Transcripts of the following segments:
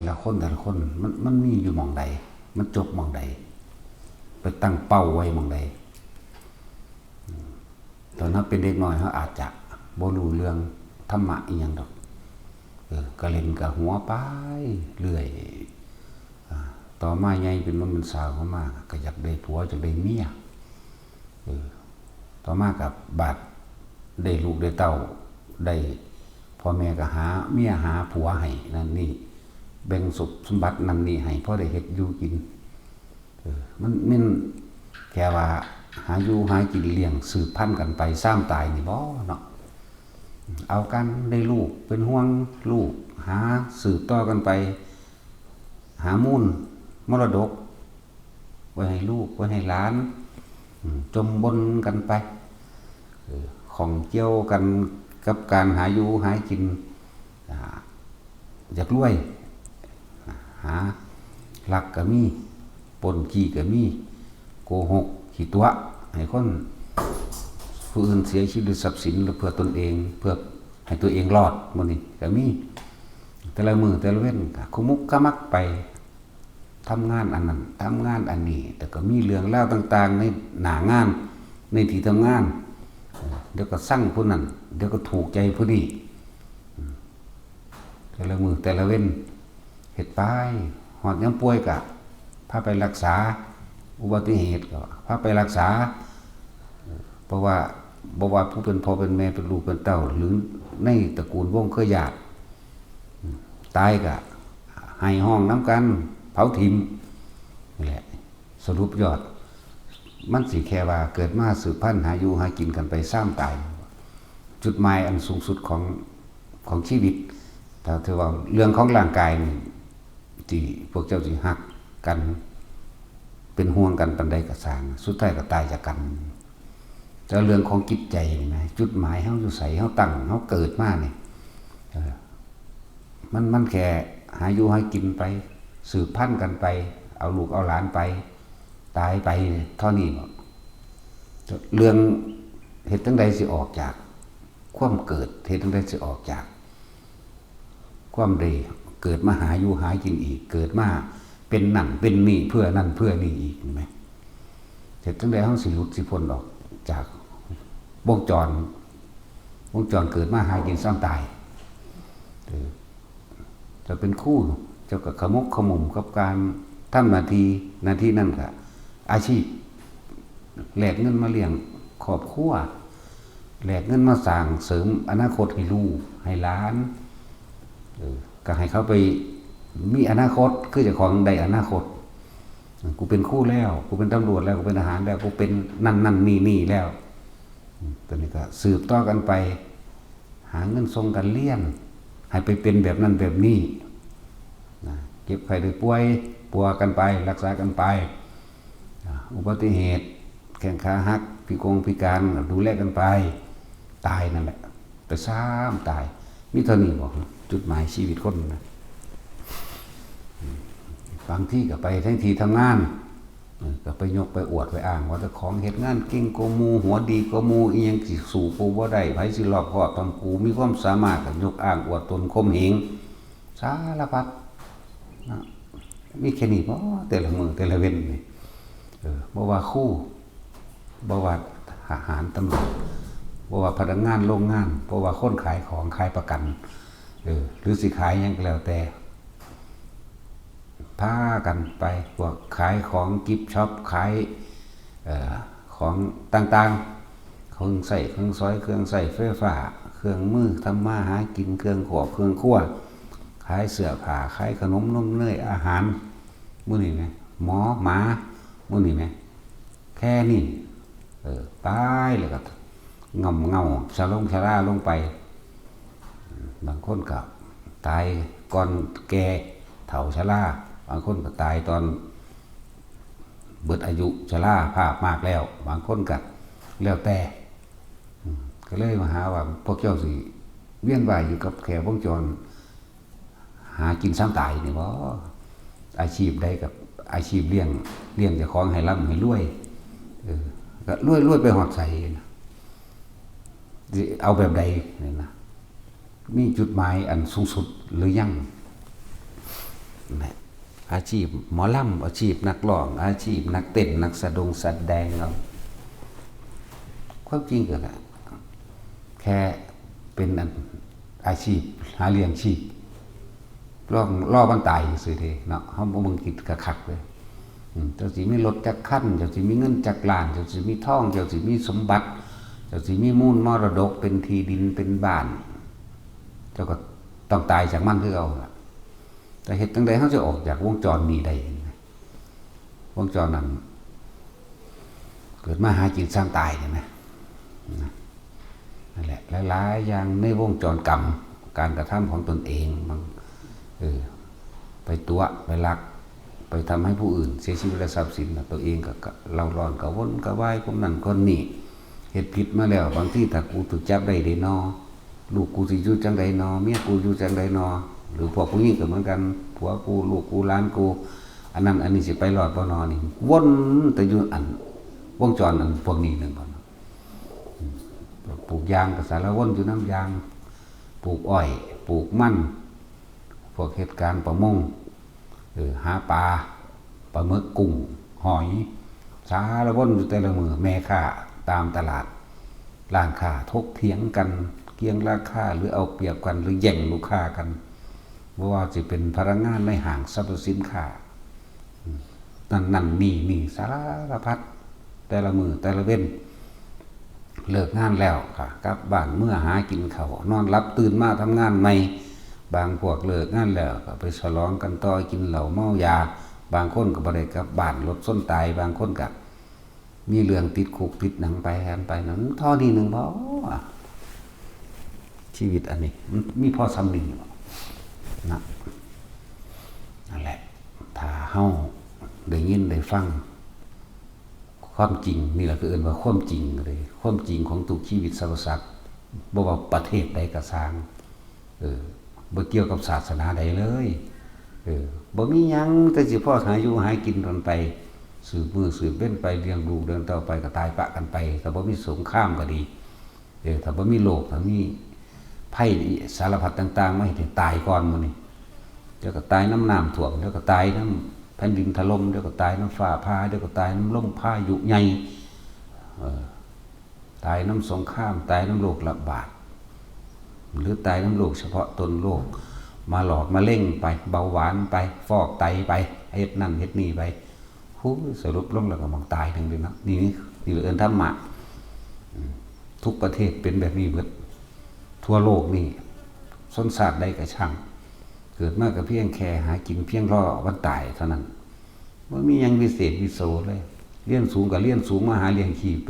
แต่ละคนมันมีอยู่หม่องใดมันจบหม่องใดไปตั้งเป้าไว้หม่องใดตอนนั้นเป็นเด็กน้อยเขาอาจจะบ่รู้เรื่องธรรมะอีหยังดอกก็เล่นกับหัวไปเรื่อยต่อมาใหญ่เป็นมันสาวเข้ามาก็อยากได้ผัวอยากได้เมียต่อมากับบาดได้ลูกได้เต้าได้พ่อแม่ก็หาเมียหาผัวให้นั่นนี่แบ่งสมบัตินั่นนี่ให้พ่อได้เฮ็ดอยู่กินมันแค่ว่าหาอยู่หากินเลี้ยงสืบพันธุ์กันไปซ้ำตายนี่บ่เนาะเอากันได้ลูกเป็นห่วงลูกหาสืบต่อกันไปหามูลมรดกไว้ให้ลูกไว้ให้หลานจมบนกันไปของเกี่ยวกันกับการหาอยู่หากินอยากรวยหาลักก็มีปนขี้ก็มีโกหกขี้ตัวให้คนผู้อื่นเสียชีวิตหรือทรัพย์สินหรือเพื่อตนเองเพื่อให้ตัวเองรอดมื้อนี้ก็มีแต่ละมื้อแต่ละเว้นก็คุมุกขมักไปทำงานอันนั้นทำงานอันนี้แต่ก็มีเรื่องเล่าต่างๆในหน้างานในที่ทำงานเดี๋ยวก็สั่งผู้นั้นเดี๋ยวก็ถูกใจผู้นี้แต่ละมื้อแต่ละเว้นเฮ็ดไปหอดยามป่วยก็พาไปรักษาอุบัติเหตุก็พาไปรักษาเพราะว่าผู้เป็นพ่อเป็นแม่เป็นลูกเป็นเต้าหรือในตระกูลวงเครือญาติตายก็ให้ห้องน้ำกันเผาทิ่มนี่แหละสรุปยอดมันสิแค่ว่าเกิดมาสืบพันธุ์หาอยู่หากินกันไปซ้ำตายจุดหมายอันสูงสุดของชีวิตแต่ถือว่าเรื่องของร่างกายนี่ที่พวกเจ้าสิหักกันเป็นห่วงกันปันใดก็สร้างสุดท้ายก็ตายจากกันแต่เรื่องของจิตใจนะจุดหมายเฮาอยู่ไสเฮาตั้งเฮาเกิดมาเนี่ยมันแค่หาอยู่หากินไปสืบพันธุ์กันไปเอาลูกเอาหลานไปตายไปเท่านี้บ่เรื่องเหตุจังใดสิออกจากความเกิดเหตุจังใดสิออกจากความใดเกิดมาหาอยู่หากินอีกเกิดมาเป็นนั่นเป็นนี่เพื่อนั่นเพื่อนี่อีกเห็นไหมเหตุจังใดเฮาสิหลุดสิพ้นออกจากวงจรเกิดมาหากินซ้ำตายจะเป็นคู่เจ้ากับขมุกขมุมกับการทำนาทีนั่นก็อาชีพแลกเงินมาเลี้ยงครอบครัวแลกเงินมาสร้างเสริมอนาคตให้ลูกให้หลานก็ให้เขาไปมีอนาคตคือเจ้าของได้อนาคตกูเป็นคู่แล้วกูเป็นตำรวจแล้วกูเป็นทหารแล้วกูเป็นนั่นนี่แล้วตอนนี้ก็สืบต่อกันไปหาเงินส่งกันเลี้ยงให้ไปเป็นแบบนั้นแบบนี้เก็บไข้ได้ป่วยปัวกันไปรักษากันไปอุบัติเหตุแข้งขาหักพิการดูแลกันไปตายนั่นแหละแต่ซ้ำตายมีเท่านี้บอกจุดหมายชีวิตคนนะบางที่ก็ไปทั้งทีทำงานก็ไปยกไปอวดไปอ้างว่าแต่ของเหตุงานเก่งกว่าหมู่หัวดีกว่าหมู่อีหยังสิสู่กูบ่ได้ไผสิรอบคอบตอนกูมีความสามารถก็ยกอ้างอวดตนข่มเหงสารพัดมีแค่นี้บ่แต่ละมื้อแต่ละเว้นนี่บ่ว่าครูบ่ว่าทหารตำรวจบ่ว่าพนักงานโรงงานบ่ว่าคนขายของขายประกันหรือสิขายหยังก็แล้วแต่พากันไปพวกขายของกิฟต์ช็อปขายของต่างๆเครื่องใส่เครื่องซอยเครื่องใส่ไฟฟ้าเครื่องมือทำมาหากินเครื่องขวบเครื่องคั่วขายเสื้อผ้าขายขนมนมเนยอาหารมื้อนี้ไหมหมอหมามื้อนี้ไหมแค่นี้ตายเลยก็เงาชะล่าลงไปบางคนก็ตายก่อนแก่เฒ่าชราบางคนก็ตายตอนเบิดอายุชราภาพมากแล้วบางคนก็แล้วแต่ก็เลยมาหาว่าพวกเจ้าสิเวียนว่ายอยู่กับแขวงจรหากินซ้ำตายนี่บ่อาชีพใดกับอาชีพเลี้ยงเจ้าของให้ร่ำให้รวยก็รวยไปหอดใส่นะเอาแบบใดนี่นะมีจุดหมายอันสูงสุดหรือยัง นะอาชีพหมอลำอาชีพนักร้องอาชีพนักเต้นนักแสดงเราความจริงก็แหละแค่เป็นอาชีพหาเลี้ยงชีพล่อมันตายสิเดเนาะเขาบ่มึงกิดกระคักเลยเจ้าสิมีรถจักขั้นเจ้าสิมีเงินจักล้านเจ้าสิมีทองเจ้าสิมีสมบัติเจ้าสิมีมูลมรดกเป็นที่ดินเป็นบ้านเจ้าก็ต้องตายจากมันคือเอาแต่เหตุจังใดเขาจะออกจากวงจรนี้ได้วงจรนั้นเกิดมาหากินสร้างตายเนี่ยนะนั่นแหละหลายๆอย่างในวงจรกรรมการกระทำของตนเองบางไปตัวไปลักไปทำให้ผู้อื่นเสียชีวิตและทรัพย์สินตัวเองก็เราร้อนกับวนกับวายคนนั้นคนนี้เหตุผิดมาแล้วบางที่ถ้ากูถูกจับได้เดนอลูกกูสิอยู่จังใดนอเมียกูอยู่จังใดนอหรือพวกผู้หญิงก็เหมือนกันผัวกูลูกกูหลานกูอันนั้นอันนี้สิไปรอดบ่นอนี่วนแต่อยู่อันวงจรอันพวกนี้นึงบ่ปลูกยางก็สารวนอยู่น้ำยางปลูกอ้อยปลูกมันพวกเหตุการณ์ประมงหาปลาหมึกกุ้งหอยสารวนอยู่แต่ละมือแม่ค้าตามตลาดร้านค้าทกเถียงกันเกี่ยงราคาหรือเอาเปรียบกันหรือแย่งลูกค้ากันเพราะว่าจะเป็นพนักงานในห้างสรรพสินค้านั่นนี่สารพัดแต่ละมือแต่ละเว้นเลิกงานแล้วค่ะกลับบ้านเมื่อหากินข้าวนอนรับตื่นมาทำงานใหม่บางพวกเลิกงานแล้วก็ไปฉลองกันต่อกินเหล้าเมายาบางคนก็บ่ได้กลับบ้านรถส้นตายบางคนก็มีเรื่องติดคุกติดหนังไปแทนไปนั้นท่อนี้หนึ่งพอชีวิตอันนี้มันมีพอซ้ำหนึ่งนะนั่นแหละถ้าเฮาได้ยินได้ฟังความจริงนี่แหละคือเอิ้นว่าความจริงเลยความจริงของทุกชีวิตสรรพสัตว์บ่ว่าประเทศใดก็สร้างบ่เกี่ยวกับศาสนาใดเลยบ่มีหยังแต่สิพ่อหาอยู่หากินกันไปสืบมือสืบเว้นไปเลี้ยงลูกเลี้ยงเต้าไปก็ตายปะกันไปถ้าบ่มีสงครามก็ดีถ้าบ่มีโรคถ้ามีภัยสารพัดต่างๆไม่ให้ตายก่อนมื้อนี้เดี๋ยวก็ตายน้ำท่วมเดี๋ยวก็ตายน้ำแผ่นดินถล่มเดี๋ยวก็ตายน้ำฟ้าผ่าเดี๋ยวก็ตายน้ำลมพายุใหญ่ตายน้ำสงครามตายน้ำโรคระบาดหรือตายน้ำโรคเฉพาะตนโรคมาหลอดมาเล่งไปเบาหวานไปฟอกไตไปเฮ็ดนั่นเฮ็ดนี่ไปสรุปลงแล้วก็มองตายทั้งเดือนนะนี่เอิ้นธรรมะทุกประเทศเป็นแบบนี้เบิดทั่วโลกนี่ส้นศาสตร์ใดก็ช่างเกิดมาก็เพียงแค่หากินเพียงรอวันตายเท่านั้นบ่มีหยังวิเศษวิโสเลยเรียนสูงก็เรียนสูงมาหาเลี้ยงชีพไป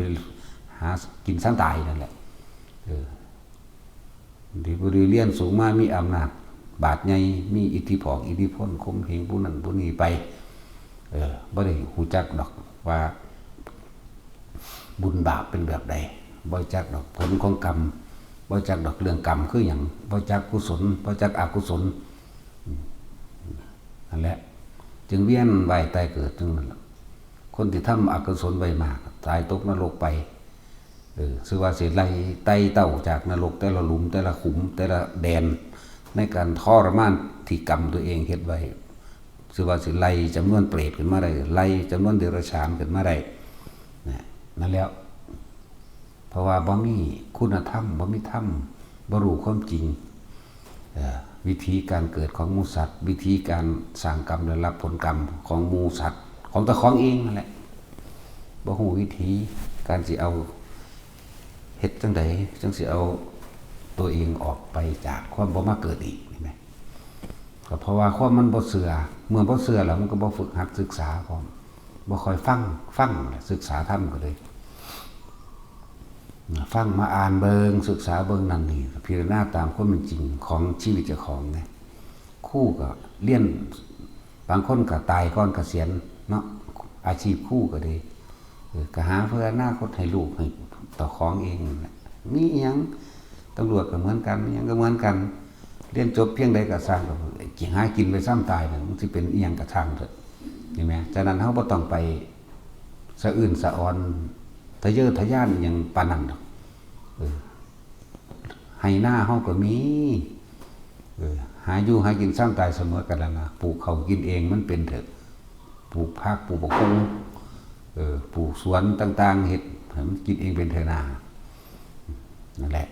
หากินซ้ำตายนั่นแหละที่บ่ได้เรียนสูงมามีอำนาจบาดใหญ่มีอิทธิพลข่มเหงผู้นั้นผู้นี้ไปบ่ได้ฮู้จักดอกว่าบุญบาปเป็นแบบใดบ่จักดอกผลของกรรมบ่จักดอกเรื่องกรรมคือหยังบ่จักกุศลบ่จักอกุศลนั่นแหละจึงเวียนว่ายตายเกิดจึงนั้นคนที่ทำอกุศลไว้มากตายตกนรกไปชื่อว่าสิไล่ไต่เต้าจากนรกแต่ละหลุมแต่ละขุมแต่ละแดนในการทรมานที่กรรมตัวเองเฮ็ดไว้ชื่อว่าสิไล่จำนวนเปรตขึ้นมาได้ไล่จำนวนเดรัจฉานขึ้นมาได้นั่นแล้วเพราะว่าบ่มีคุณธรรมบ่มีธรรมบ่รู้ความจริงวิธีการเกิดของหมู่สัตว์วิธีการสร้างกรรมและรับผลกรรมของหมู่สัตว์ของตะของเองนั่นแหละบ่ฮู้วิธีการสิเอาเฮ็ดจังใดจังสิเอาตัวเองออกไปจากความบ่มาเกิดอีกนี่แหมก็เพราะว่าความมันบ่เชื่อเมื่อบ่เชื่อแล้วมันก็บ่ฝึกหัดศึกษาพร้อมบ่ค่อยฟังศึกษาธรรมก็เลยฟังมาอ่านเบิงศึกษาเบิงนั่นนี่พิจารณาตามความเป็นจริงของชีวิตเจ้าของไงคู่ก็เลี้ยนบางคนก็ตายก่อนเกษียณเนาะอาชีพคู่ก็ดีก็หาเพื่ออนาคตให้ลูกให้ต่อของเองมีอีหยังตำรวจก็เหมือนกันอีหยังก็เหมือนกันเรียนจบเพียงใดก็สร้างก็หากินไปซ้ำตายมันสิเป็นอีหยังก็ช่างเถอะเห็นไหมฉะนั้นเฮาบ่ต้องไปสะอื้นสะออนทะเยอทะยานอย่างปานนั้นดอกให้หน้าเฮาก็มีห าอยู่หากินสร้างตายเสมอกันแล้วนะปลูกเขากินเองมันเป็นเถอะปลูกผักปลูกบกฮุงปลูกสวนต่างๆเห็ดให้มันกินเองเป็นเถอะนานั่นแหละ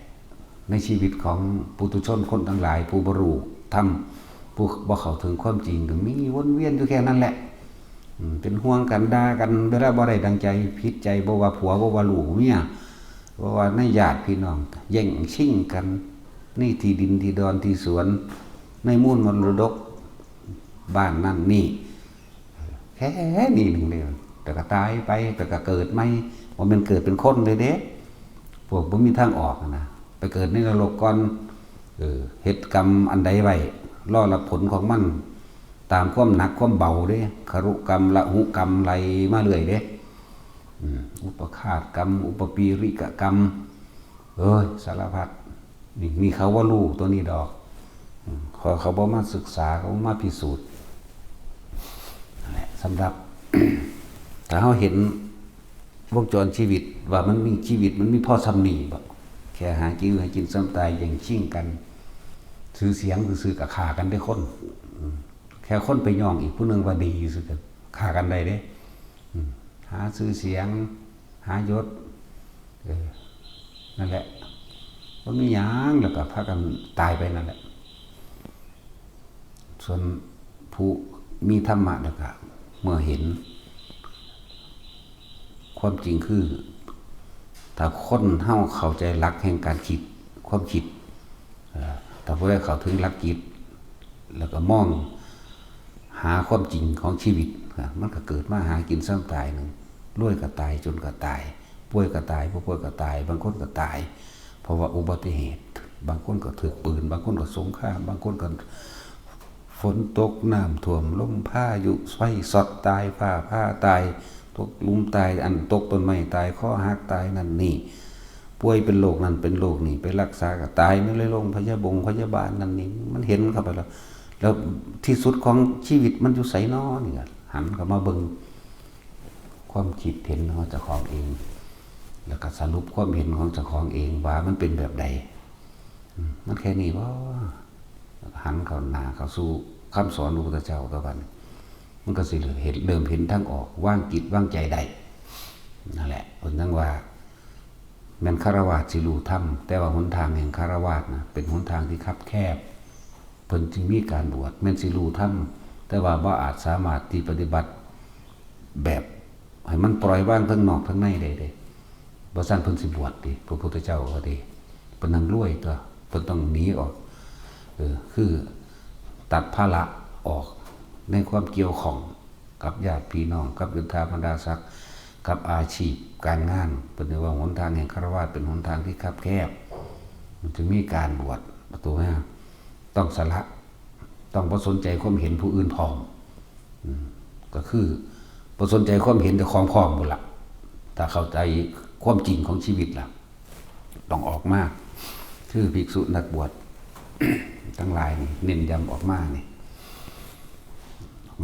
ในชีวิตของปุถุชนคนทั้งหลายผู้บรรลุธรรมผู้บ่เข้าถึงความจริงก็มีวนเวียนอยู่แค่นั้นแหละเป็นห่วงกันด่ากันเวลาบ่ได้ดังใจผิดใจบ่ว่าผัวบ่ว่าลูกเมียบ่ว่าในญาติพี่น้องแย่งชิงกันนี่ที่ดินที่ดอนที่สวนในมูลมรดกบ้านนั่นนี่แค่นี้หนึ่งเดียวแต่ก็ตายไปแต่ก็เกิดไม่ว่ามันเกิดเป็นคนเลยเด้พวกบ่มีทางออกนะไปเกิดในนรกก่อนเฮ็ดกรรมอันใดไว้รอรับผลของมันตามความหนักความเบาเด้ครุกรรมละหุกรรมไหลมาเรื่อยเด้อุปฆาตกรรมอุปปีริกกรรมสารพัดนี่เขาว่ารู้ตัวนี้ดอกเขาบอกมาศึกษาเขามาพิสูจน์นั่นแหละสำหรับ ถ้าเขาเห็นวงจรชีวิตว่ามันมีชีวิตมันมีพ่อสำนีแบบแค่หากินให้กินซ้ำตายอย่างชิ่งกันซื้อเสียงซื้อกับขากันได้คนแค่คนไปย่องอีกผู้หนึ่งว่าดีอยู่สิกันขากันได้เด้หาซื้อเสียงหายศนั่นแหละว่ามีหยังแล้วก็พากันตายไปนั่นแหละส่วนผู้มีธรรมะแล้วก็เมื่อเห็นความจริงคือถ้าคนเฮาเข้าใจหลักแห่งการคิดความคิดแต่พอได้เข้าถึงหลักจิตแล้วก็มองหาความจริงของชีวิตมันก็เกิดมาหากินซ้ำตายหนึ่งรวยก็ตายจนก็ตายป่วยก็ตายผู้ป่วยก็ตายบางคนก็ตายเพราะว่าอุบัติเหตุบางคนก็ถูกปืนบางคนก็สงครามบางคนก็ฝนตกน้ำท่วมลมพายุไฟสอดตายผ้าตายตกลุมตายอันตกต้นไม้ตายข้อหักตายนั่นนี่ป่วยเป็นโรคนั่นเป็นโรคนี่ไปรักษาก็ตายไม่เลยโรงพยาบาลนั่นนี่มันเห็นเข้าไปแล้วที่สุดของชีวิตมันอยู่ไสน้อนี่หันเข้ามาเบิ่งความคิดเห็นของเจ้าของเองแล้วก็สรุปความเห็นของเจ้าของเองว่ามันเป็นแบบใดมันแค่นี้ว่าหันเข้าหน้าเข้าสู่คำสอนพระพุทธเจ้าต่อกันมันก็สิเริ่มเห็นทางออกว่างจิตว่างใจได้นั่นแหละเพราะนั้นว่าแม่นคฤหัสถ์สิรู้ธรรมแต่ว่าหนทางแห่งคฤหัสถ์นะเป็นหนทางที่คับแคบเพิ่นจึงมีการบวชแม่นสิรู้ธรรมแต่ว่าบ่อาจสามารถที่ปฏิบัติแบบให้มันปล่อยวางทั้งนอกทั้งในได้เด้บ่ซั่นเพิ่นสิบวชดิพระพุทธเจ้าก็ดีเพิ่นนั่งรวยตัวเพิ่นต้องหนีออกคือตัดภาระออกในความเกี่ยวข้องกับญาติพี่น้องกับยุทธาบรรดาศักดิ์กับอาชีพการงานเป็นว่าหนทางแห่งคฤหัสถ์เป็นหนทางที่คับแคบมันจึงมีการบวชประตูห้าต้องสละต้องบ่สนใจความเห็นผู้อื่นพร้อมก็คือบ่สนใจความเห็นแต่ของพร้อมหมดละถ้าเข้าใจความจริงของชีวิตล่ะต้องออกมาคือภิกษุนักบวช ทั้งหลายนี่เน้นย้ำออกมานี่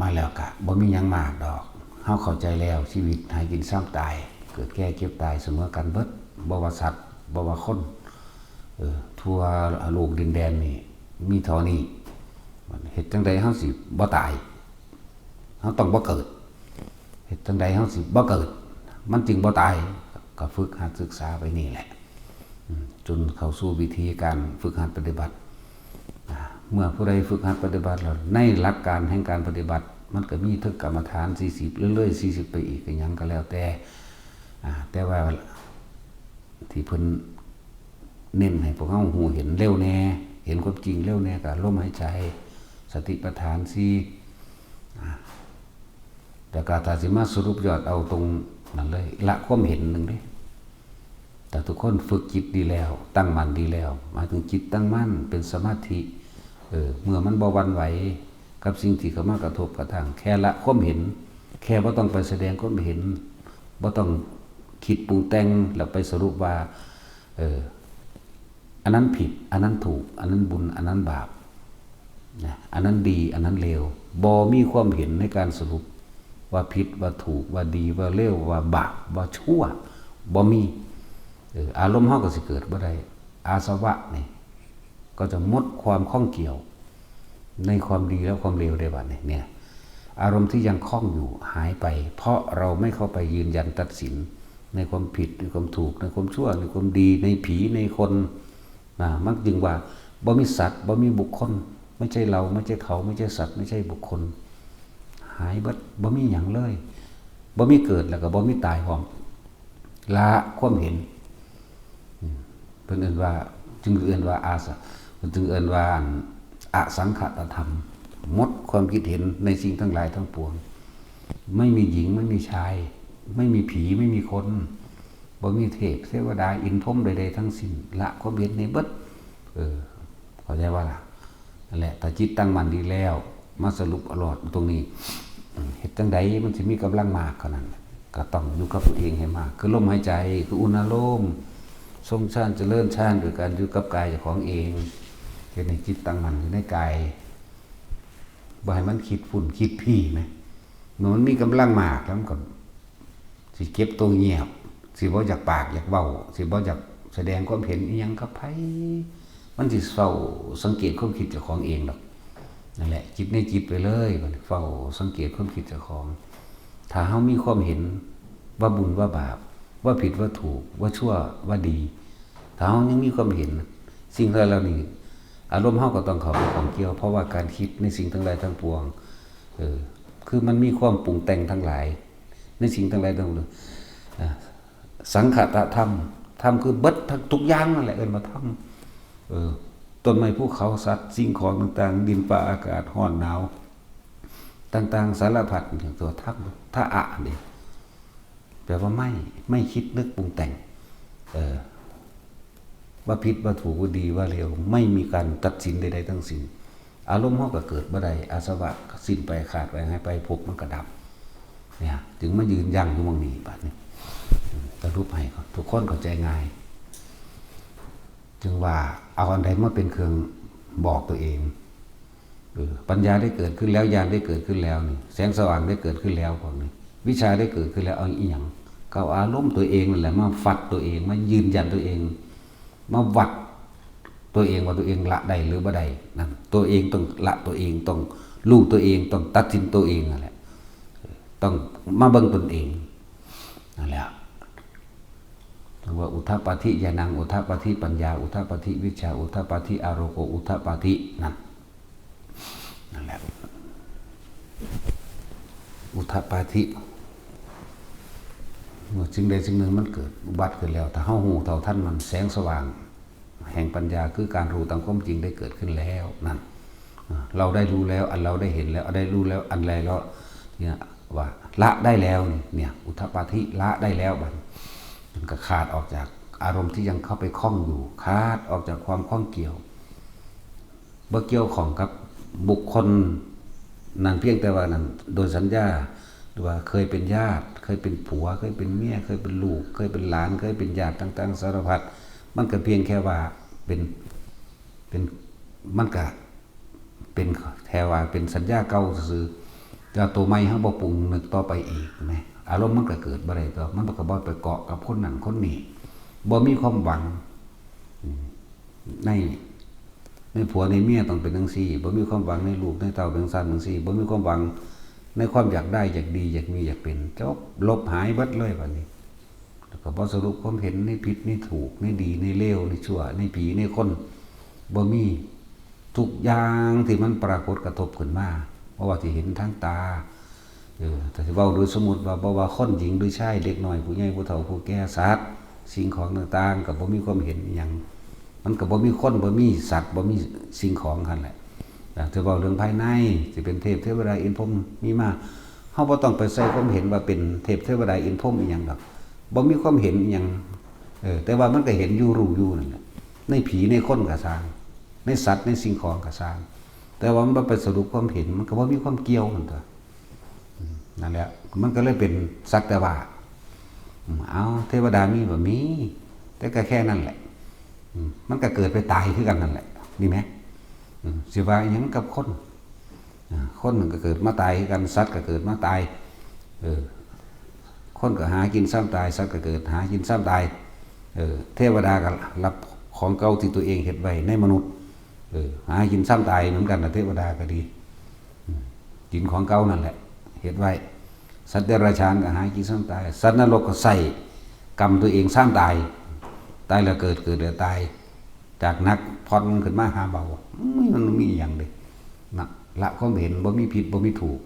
มาแล้วกะบ่มีหยังมากดอกเฮาเข้าใจแล้วชีวิตหากินซ้ำตายเกิดแก่เก็บตายเสมอกันเบิดบ่ว่าสัตว์บ่ว่าคนทั่วโลกดินแดนนี่มีเท่านี้เฮ็ดจังใดเฮาสิบ่ตายเฮาต้องบ่เกิดเฮ็ดจังใดเฮาสิบ่เกิดมันจึงบ่ตายก็ฝึกหัดศึกษาไปนี่แหละจนเข้าสู่วิธีการฝึกหัดปฏิบัติเมื่อผู้ใดฝึกหัดปฏิบัติแล้วในหลักการแห่งการปฏิบัติมันก็มีถึงกรรมฐาน40เรื่อยๆ40ไปอีกก็ยังก็แล้วแต่ว่าที่เพิ่นเน้นให้พวกเฮาหูเห็นเร็วแน่เห็นความจริงเร็วแน่ก็ลมหายใจสติปัฏฐานแต่ก็ถ้าสิมาสรุปยอดเอาตรงนั้นเลยละความเห็นนึงเด้แต่ทุกคนฝึกจิตดีแล้วตั้งมั่นดีแล้วหมายถึงจิตตั้งมั่นเป็นสมาธิเมื่อมันบ่หวั่นไหวกับสิ่งที่เข้ามากระทบกระทั่งแค่ละความเห็นแค่บ่ต้องไปแสดงความเห็นบ่ต้องคิดปรุงแต่งแล้วไปสรุปว่าอันนั้นผิดอันนั้นถูกอันนั้นบุญอันนั้นบาปนะอันนั้นดีอันนั้นเลวบ่มีความเห็นในการสรุปว่าผิดว่าถูกว่าดีว่าเลวว่าบาปว่าชั่วบ่มีอารมณ์เฮาก็สิเกิดบ่ได้อาสวะนี่ก็จะหมดความข้องเกี่ยว ในความดีและความเลวได้บัดนี้เนี่ยอารมณ์ที่ยังคล้องอยู่หายไปเพราะเราไม่เข้าไปยืนยันตัดสินในความผิดในความถูกในความชั่วในความดีในผีในคนมักจึงว่าบ่มีสัตว์บ่มีบุคคลไม่ใช่เราไม่ใช่เขาไม่ใช่สัตว์ไม่ใช่บุคคลหายเบิดบ่มีหยังเลยบ่มีเกิดแล้วก็บ่มีตายพร้อมละความเห็นเพิ่นเอิ้นว่าจึงเอิ้นว่าอาสะจึงเอิ้นว่าอสังขตธรรมหมดความคิดเห็นในสิ่งทั้งหลายทั้งปวงไม่มีหญิงไม่มีชายไม่มีผีไม่มีคนบ่มีเทพเทวดาอินทร์พรหมใดๆทั้งสิ้นละความเห็นในเบิดเข้าใจว่าล่ะนั่นแหละแต่จิตตั้งมั่นดีแล้วมาสรุปอรรถตรงนี้เฮ็ดจังใดมันสิมีกำลังมากขนาดนั้นก็ต้องอยู่กับตัวเองให้มากคือลมหายใจคืออุณโลมทรงฌานเจริญฌานโดยการอยู่กับกายเจ้าของเองเฮ็ดให้จิตตั้งมั่นอยู่ในกายบ่ให้มันคิดฝุ่นคิดพี่ไหมมันมีกำลังมากแล้วมันก็สิเก็บตัวเงียบสิบ่อยากปากอยากเว้าสิบ่อยากแสดงความเห็นอีหยังกับไผมันสิเฝ้าสังเกตความคิดเจ้าของเองดอกนั่นแหละจิตในจิตไปเลยเฝ้าสังเกตความคิดเจ้าของถ้าเฮามีความเห็นว่าบุญว่าบาปว่าผิดว่าถูกว่าชั่วว่าดีถ้าเฮายังมีความเห็นสิ่งเหล่านี้อารมณ์เฮาก็ต้องเข้าไปของเกี่ยวเพราะว่าการคิดในสิ่งทั้งหลายทั้งปวงคือมันมีความปรุงแต่งทั้งหลายในสิ่งทั้งหลายทั้งปวงสังขตธรรมธรรมคือเบิดทุกอย่างนั่นแหละเอิ้นว่าธรรมต้นไม้ภูเขาสัตว์สิ่งของต่างๆดินฟ้าอากาศร้อนหนาวต่างๆสารพัดอย่างตัวธรรมถ้านี่แปลว่าไม่คิดนึกปรุงแต่งว่าผิดว่าถูกว่าดีว่าเลวไม่มีการตัดสินใดๆทั้งสิ้นอารมณ์เฮาก็เกิดบ่ได้อาสวะสิ้นไปขาดไปหายไปภพมันก็ดับเนี่ยจึงมายืนยันอยู่ตรงนี้บัดนี้สรุปให้ทุกคนเข้าใจง่ายจึงว่าเอาอันใดมาเป็นเครื่องบอกตัวเองปัญญาได้เกิดขึ้นแล้วญาณได้เกิดขึ้นแล้วนี่แสงสว่างได้เกิดขึ้นแล้วพวกนี้วิชาได้เกิดขึ้นแล้วเอาอีหยังก็อารมณ์ตัวเองนั่นแหละมาฟัดตัวเองมายืนยันตัวเองมาวัดตัวเองว่าตัวเองละได้หรือบ่ได้นั่นตัวเองต้องละตัวเองต้องรู้ตัวเองต้องตัดสินตัวเองนั่นแหละต้องมาเบิ่งตนเองนั่นแหละว่าอุทธัปปาธิญาณังอุทธัปปาธิปัญญาอุทธัปปาธิวิชาอุทธัปปาธิอารโกอุทธัปปาธินั่นแหละอุทธัปปาธิเมื่อสิ่งใดสิ่งหนึ่งมันเกิดอุบัติขึ้นแล้วถ้าเฮาฮู้เท่าทันมันแสงสว่างแห่งปัญญาคือการรู้ตามความจริงได้เกิดขึ้นแล้วนั่นเราได้รู้แล้วอันเราได้เห็นแล้วได้รู้แล้วอันแล้วเนี่ยว่าละได้แล้วเนี่ยอุทธัปปาธิละได้แล้วบัดมันก็ขาดออกจากอารมณ์ที่ยังเข้าไปคล้องอยู่ขาดออกจากความคล้องเกี่ยวบ่เกี่ยวของกับบุคคลนั่นเพียงแต่ว่านั่นโดยสัญญาหรือว่าเคยเป็นญาติเคยเป็นผัวเคยเป็นเมียเคยเป็นลูกเคยเป็นหลานเคยเป็นญาติต่างๆสารพัดมันก็เพียงแค่ว่าเป็นมันก็เป็นแค่ว่าเป็นสัญญาเก่าซื่อแต่ตัวใหม่เฮาบ่ปรุงนึกต่อไปอีกแม่อารมณ์มันก็เกิดบ่ได้ต่อมันก็บ่ไปเกาะกับคนนั้นคนนี้บ่มีความหวังในผัวในเมียต้องเป็นจังซี่บ่มีความหวังในลูกในเต้าเป็นซั่นจังซี่บ่มีความหวังในความอยากได้อยากดีอยากมีอยากเป็นจบลบหายเบิดเลยบัดนี้แล้วก็บ่สรุปความเห็นในผิดในถูกในดีในเลวในชั่วในผีในคนบ่มีทุกอย่างที่มันปรากฏกระทบขึ้นมาเพราะว่าที่เห็นทางตาแต่สิเว้าโดยสมมุติว่าบ่ว่าคนหญิงหรือชายเด็กน้อยผู้ใหญ่ผู้เฒ่าผู้แก่สัตว์สิ่งของต่างๆก็บ่มีความเห็นหยังมันก็บ่มีคนบ่มีสัตว์บ่มีสิ่งของคั่นแหละแต่เว้าเรื่องภายในสิเป็นเทพเทวดาอินทร์พรหมมีมาเฮาบ่ต้องไปใส่ความเห็นว่าเป็นเทพเทวดาอินทร์พรหมอีหยังดอกบ่มีความเห็นอีหยังแต่ว่ามันก็เห็นอยู่รู้อยู่นั่นแหละในผีในคนก็สร้างในสัตว์ในสิ่งของก็สร้างแต่ว่ามันบ่ไปสรุปความเห็นมันก็บ่มีความเกี่ยวนั่นตัวนั่นแหละมันก็เลยเป็นสักแต่ว่าเอาเทวดามีบ่มีแต่ก็แค่นั้นแหละมันก็เกิดไปตายคือกันนั่นแหละนี่ไหมสิว่าอีหยังกับคนมันก็เกิดมาตายคือกันสัตว์ก็เกิดมาตายคนก็หากินซ้ำตายสัตว์ก็เกิดหากินซ้ำตายเทวดาก็รับของเก่าที่ตัวเองเฮ็ดไว้ในมนุษย์ หากินซ้ำตายเหมือนกันนะเทวดาก็ดีกินของเก่านั่นแหละเหตุไว้สัตว์เดรัจฉานก็หากินซ้ำตายสัตว์นรกก็ใส่กรรมตัวเองซ้ำตายตายแล้วเกิดแล้วตายจากนักพอดขึ้นมาหาเบามันมีอย่างเดียวนะละความเห็นบ่มีผิดบ่มีถูก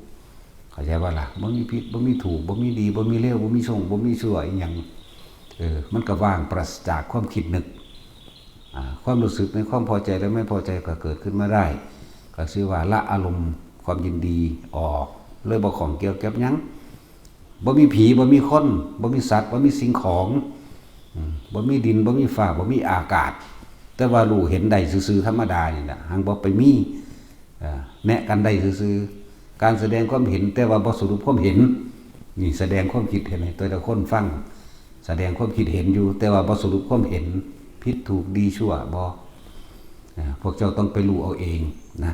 เข้าใจว่าล่ะบ่มีผิดบ่มีถูกบ่มีดีบ่มีเลวบ่มีชงบ่มีชั่วอีหยังมันก็ว่างปราศจากความคิดนึกความรู้สึกในความพอใจและไม่พอใจก็เกิดขึ้นมาได้ก็ชื่อว่าละอารมณ์ความยินดีออกเลยบ่ของเกี่ยวกับหยังบ่มีผีบ่มีคนบ่มีสัตว์บ่มีสิ่งของบ่มีดินบ่มีฟ้าบ่มีอากาศแต่ว่ารู้เห็นได้ซื่อๆธรรมดานี่แหละหังบ่ไปมีแนะกันได้ซื่อๆการแสดงความเห็นแต่ว่าบ่สรุปความเห็นนี่แสดงความคิดเห็นให้ตัวละคนฟังแสดงความคิดเห็นอยู่แต่ว่าบ่สรุปความเห็นผิดถูกดีชั่วบ่พวกเจ้าต้องไปรู้เอาเองนะ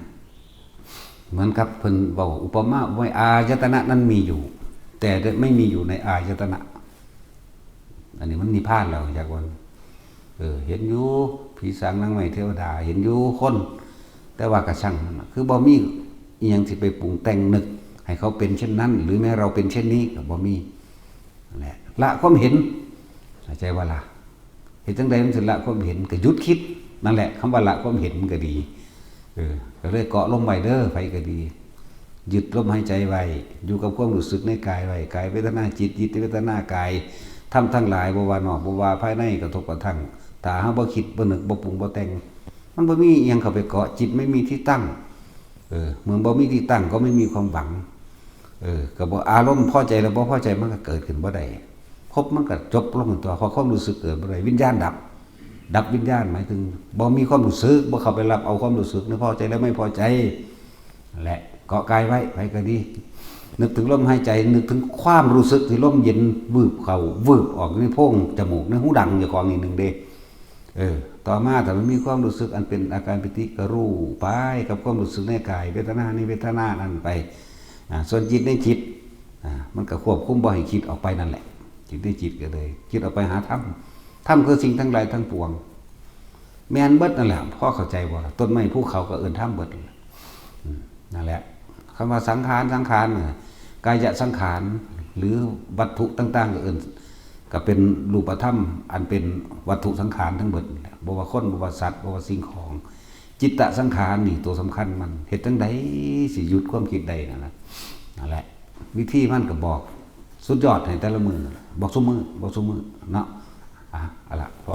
เหมือนกับเพิ่นเว้าอุปมาไว้อายตนะนั้นมีอยู่แต่ไม่มีอยู่ในอายตนะอันนี้มันนิพพานแล้วจากวันเห็นอยู่ผีสางนางไม้เทวดาเห็นอยู่คนแต่ว่ากระชั่งคือบ่มีอีหยังสิไปปรุงแต่งนึกให้เขาเป็นเช่นนั้นหรือแม้เราเป็นเช่นนี้ก็บ่มีนั่นแหละละความเห็นเข้าใจว่าละเห็นจังใดมันสิละความเห็นก็หยุดคิดนั่นแหละคำว่าละความเห็นมันก็ดีก็เลยเกาะลงไว้เด้อไผก็ดีหยุดลมหายใจไว้อยู่กับความรู้สึกในกายไว้กายเวทนาจิตจิตเวทนากายทำทั้งหลายบ่ว่านอกบ่ว่าภายในกระทบกระทั่งถ้าหาบ่คิดบ่นึกบ่ปรุงบ่แต่งมันบ่มีอีหยังเข้าไปเกาะจิตไม่มีที่ตั้งเมื่อบ่มีที่ตั้งก็ไม่มีความหวังก็บ่อารมณ์พอใจแล้วบ่พอใจมันก็เกิดขึ้นบ่ได้ครบมันก็จบลงตัวพอความรู้สึกเกิดบ่ได้วิญญาณดับวิญญาณหมายถึงบ่มีความรู้สึกบ่เข้าไปรับเอาความรู้สึกนึกพอใจแล้วไม่พอใจแหละเกาะกายไว้ไปก็ดีนึกถึงลมหายใจนึกถึงความรู้สึกที่ลมเย็นวืบเข้าวืบออกในโพรงจมูกในหูดังอยู่ของอีกนึงเด้ต่อมาถ้ามันมีความรู้สึกอันเป็นอาการปิติก็รู้ไปกับความรู้สึกในกายเวทนาในเวทนานั่นไปส่วนจิตในจิตมันก็ควบคุมบ่ให้คิดออกไปนั่นแหละจิตในจิตก็เลยคิดออกไปหาธรรมคือสิ่งทั้งหลายทั้งปวงแม่นเบิดนั่นแหละพ่อเข้าใจบ่ต้นไม้ภูเขาก็เอิ้นธรรมเบิดนั่นแหละคำว่าสังขารกายสังขารหรือวัตถุต่างๆก็เอิ้นก็เป็นรูปธรรมอันเป็นวัตถุสังขารทั้งหมดบ่ว่าคนบ่ว่าสัตว์บ่ว่าสิ่งของจิตตสังขารนี่ตัวสำคัญมันเฮ็ดจังได๋สิหยุดความคิดได้นั่นแหละวิธีมันก็บอกสุดยอดให้แต่ละมื้อบอกซุมื้อเนาะอะล่ะพอ